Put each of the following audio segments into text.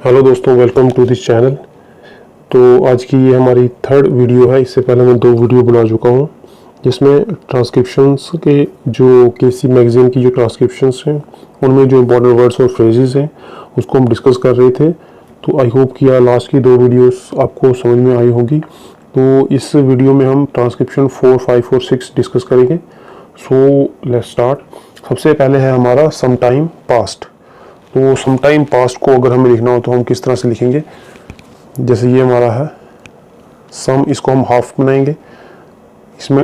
Hello दोस्तों, welcome to this channel. तो आज की ये हमारी थर्ड वीडियो है। इससे पहले मैं 2 वीडियो बना चुका हूँ जिसमें ट्रांसक्रिप्शंस के जो केसी मैगज़ीन की जो ट्रांसक्रिप्शंस हैं उनमें जो इम्पोर्टेंट वर्ड्स और फ्रेजेस हैं उसको हम डिस्कस कर रहे थे। तो आई होप कि लास्ट की 2 वीडियोस आपको समझ में आई होगी। तो इस वीडियो में हम ट्रांसक्रिप्शन 4, 5 और 6 डिस्कस करेंगे। So let's start. सबसे पहले है हमारा सम टाइम पास्ट। तो सम टाइम पास्ट को अगर हमें लिखना हो तो हम किस तरह से लिखेंगे। जैसे ये हमारा है सम, इसको हम हाफ बनाएंगे, इसमें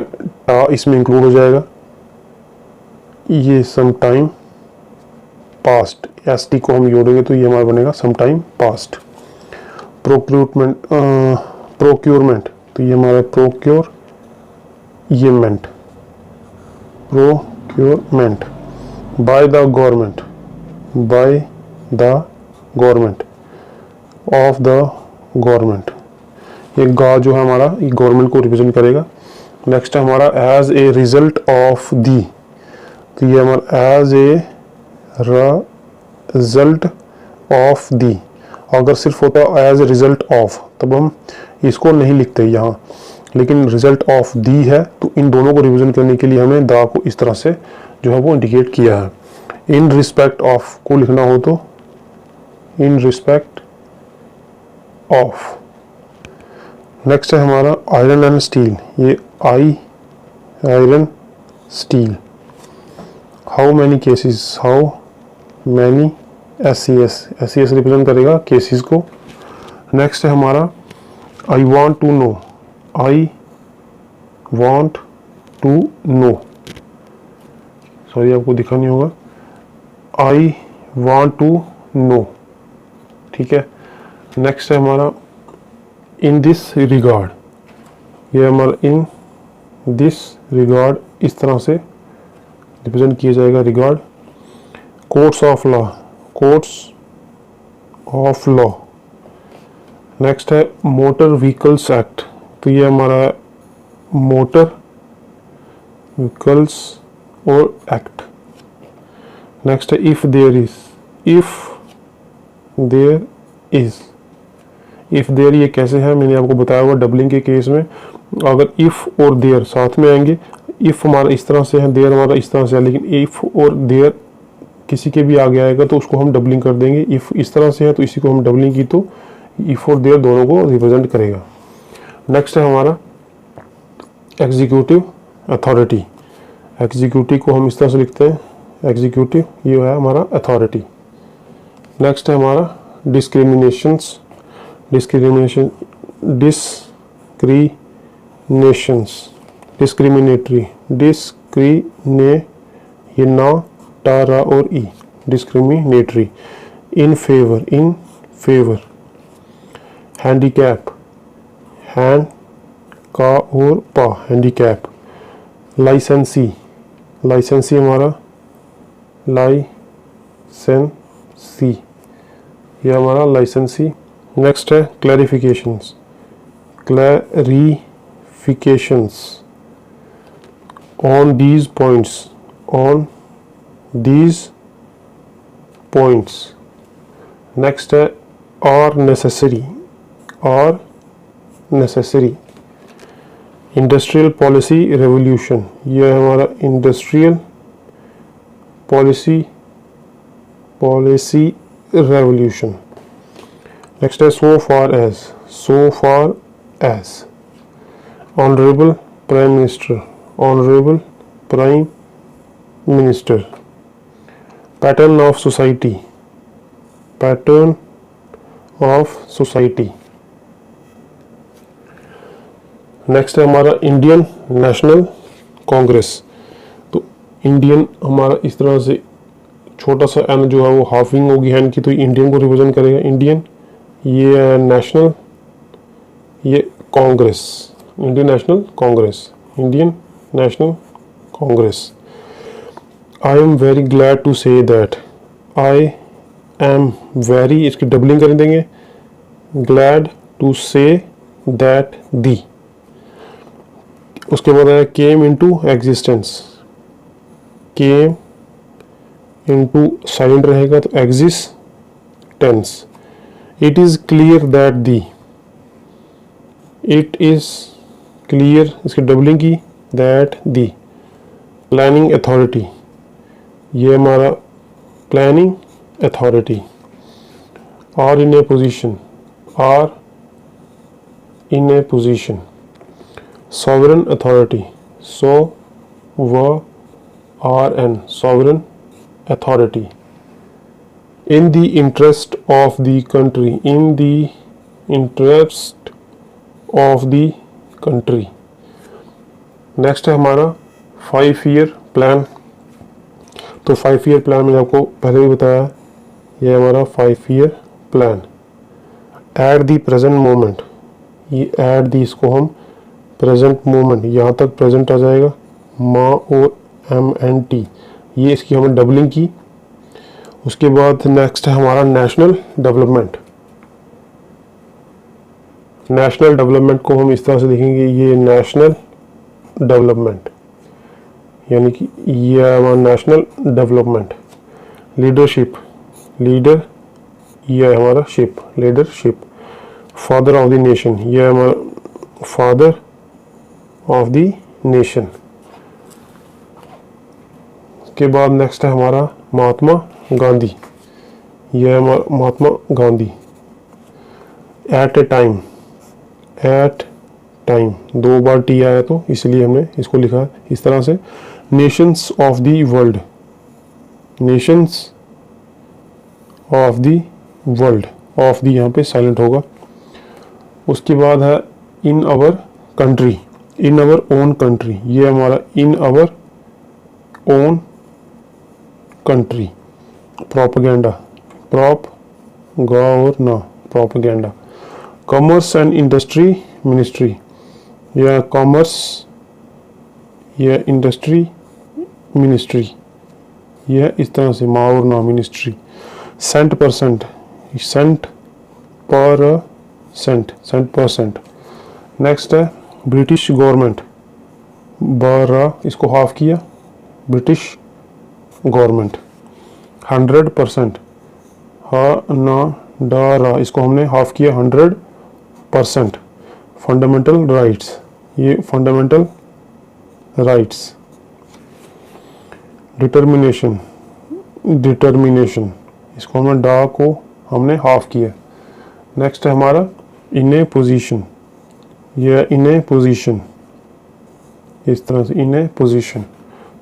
इसमें इंक्लूड हो जाएगा। ये some time past, S T को हम जोड़ेंगे तो ये हमारा बनेगा सम टाइम पास्ट। प्रोक्योरमेंट, तो ये हमारा procurement. By the government, by the government, of the government. ये गा जो है हमारा ये गवर्नमेंट को रिप्रेजेंट करेगा। नेक्स्ट है हमारा as a result of the, तो ये हमारा as a result of the. अगर सिर्फ होता एज ए रिजल्ट ऑफ तब हम इसको नहीं लिखते यहाँ, लेकिन रिजल्ट ऑफ दी है तो इन दोनों को रिप्रेजेंट करने के लिए हमें दा को इस तरह से जो है वो इंडिकेट किया है। इन रिस्पेक्ट ऑफ को लिखना हो तो इन रिस्पेक्ट ऑफ। नेक्स्ट है हमारा आयरन एंड स्टील, ये iron steel. How many cases, how many SCS represent करेगा केसेस को। नेक्स्ट है हमारा I want to know, I want to know, sorry आपको दिखा नहीं होगा, आई वॉन्ट टू नो, ठीक है। नेक्स्ट है हमारा इन दिस रिगार्ड, ये हमारा इन दिस रिगार्ड इस तरह से रिप्रेजेंट किया जाएगा regard. Courts of law, courts of law. Next है मोटर व्हीकल्स एक्ट, तो ये हमारा मोटर व्हीकल्स और एक्ट। नेक्स्ट है if there is, if there ये कैसे है मैंने आपको बताया हुआ डबलिंग के केस में। अगर इफ और देयर साथ में आएंगे, इफ हमारा इस तरह से है, देयर हमारा इस तरह से है, लेकिन इफ और देयर किसी के भी आगे आएगा तो उसको हम डबलिंग कर देंगे। इफ इस तरह से है तो इसी को हम डबलिंग की तो इफ और देयर दोनों को रिप्रेजेंट करेगा। नेक्स्ट है हमारा एग्जीक्यूटिव अथॉरिटी। एग्जीक्यूटिव को हम इस तरह से लिखते हैं, एग्जीक्यूटिव ये है हमारा अथॉरिटी। नेक्स्ट है हमारा डिस्क्रिमिनेशंस, डिस्क्रिमिनेटरी, ये ना टा रा और ई, discriminatory. In favour, handicap, hand का और पा, हैंडीकैप। लाइसेंसी हमारा लाइसेंसी, ये हमारा लाइसेंसी। नेक्स्ट है clarifications, on these points. Next है are necessary. Industrial policy revolution, यह है हमारा इंडस्ट्रियल पॉलिसी रेवोल्यूशन। नेक्स्ट है so far as. Honourable prime minister. Pattern of society. Next है हमारा इंडियन नेशनल कांग्रेस। तो इंडियन हमारा इस तरह से छोटा सा एन जो है वो हाफिंग होगी एन की, तो इंडियन को रिप्रेजेंट करेगा इंडियन। ये नेशनल, ये Congress, Indian national Congress. I am very glad to say that, I am very इसकी डबलिंग कर देंगे, glad to say that the. उसके बाद है came into existence, came into silent रहेगा तो existence. It is clear that the, it is clear इसकी doubling की, दैट दी प्लानिंग अथॉरिटी, ये हमारा planning authority, are in a position, are in a position, sovereign authority, so व are an sovereign authority, in the interest of the country, in the interest of the country। Next है हमारा 5 year plan. तो 5 year plan मैंने आपको पहले भी बताया, ये हमारा 5 year plan. At the present moment, ये एट दी इसको हम प्रेजेंट मोमेंट, यहाँ तक प्रेजेंट आ जाएगा, मा और MNT, ये इसकी हमने डबलिंग की। उसके बाद नेक्स्ट है हमारा नेशनल डेवलपमेंट। नेशनल डेवलपमेंट को हम इस तरह से देखेंगे, ये नेशनल डेवलपमेंट, यानी कि ये है हमारा नेशनल डेवलपमेंट। लीडरशिप, लीडर, ये है हमारा ship, leadership. Father of the nation, ये है हमारा फादर ऑफ द नेशन। उसके बाद नेक्स्ट है हमारा महात्मा गांधी, यह है Mahatma Gandhi. At a time, at time, 2 बार टी आया तो इसलिए हमने इसको लिखा इस तरह से। Nations of the world, nations of the world, of the यहाँ पे साइलेंट होगा। उसके बाद है in our country, in our own country, ये हमारा in our own country. Propaganda, प्रॉप गा और ना, propaganda. Commerce and industry ministry, या कॉमर्स या इंडस्ट्री मिनिस्ट्री, यह इस तरह से मा और ना मिनिस्ट्री। सेंट परसेंट, सेंट पर सेंट, सेंट परसेंट। नेक्स्ट है ब्रिटिश गवर्नमेंट, बारह इसको हाफ किया, ब्रिटिश गवर्नमेंट। 100%, हा ना डा रा, इसको हमने हाफ किया 100%। फंडामेंटल राइट्स, ये फंडामेंटल राइट्स। डिटर्मिनेशन, डिटर्मिनेशन, इसको हमने डा को हमने हाफ किया। नेक्स्ट है हमारा इन ए पोजीशन, ये इन ए पोजीशन, इस तरह से इन ए पोजीशन।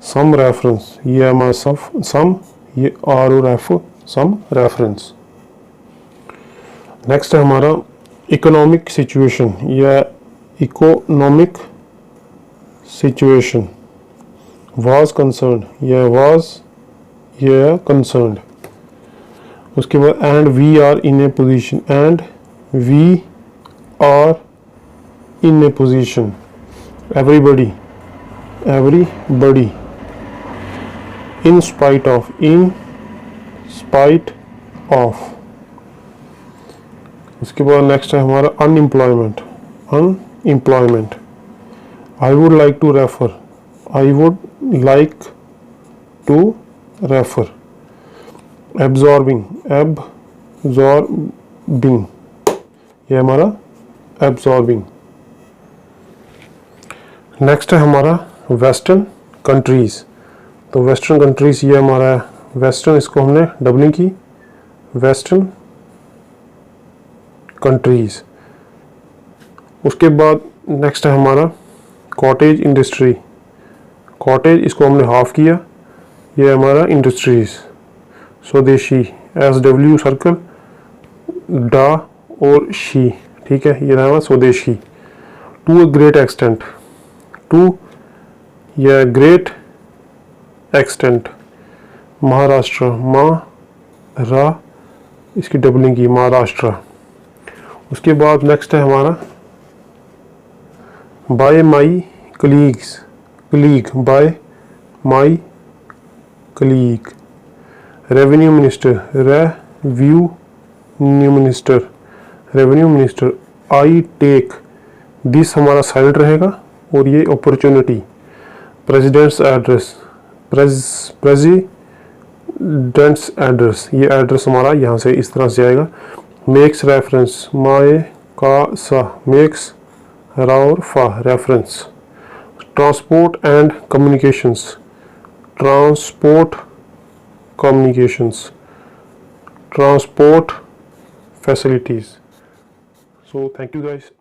सम रेफरेंस, ये हमारा सम, ये आर और एफ, सम रेफरेंस। नेक्स्ट है हमारा इकोनॉमिक सिचुएशन, या इकोनॉमिक सिचुएशन। वाज कंसर्न, यह वाज, यह कंसर्न्ड। उसके बाद and we are in a position, and we are in a position. Everybody, everybody. In spite of, in spite of. उसके बाद next है हमारा unemployment, unemployment. I would like to refer, I would like to refer. Absorbing, absorbing, ये हमारा absorbing. Next है हमारा western countries. तो western countries ये हमारा वेस्टर्न, इसको हमने डबलिंग की, वेस्टर्न कंट्रीज। उसके बाद नेक्स्ट है हमारा कॉटेज इंडस्ट्री, कॉटेज इसको हमने हाफ किया, ये हमारा इंडस्ट्रीज। स्वदेशी, SW सर्कल, डा और शी, ठीक है, ये रहा स्वदेशी। To a great extent, to a great extent. Maharashtra, मा रा, इसकी डबलिंग की, महाराष्ट्र। उसके बाद नेक्स्ट है हमारा by my colleagues, colleague, by my colleague. Revenue minister, review minister, revenue minister. I take this हमारा साइलेंट रहेगा, और ये opportunity. President's address, president's address, ये एड्रेस हमारा यहाँ से इस तरह से आएगा। makes reference, माए का सा makes ra और fa reference. Transport and communications, transport communications, transport facilities. So thank you guys.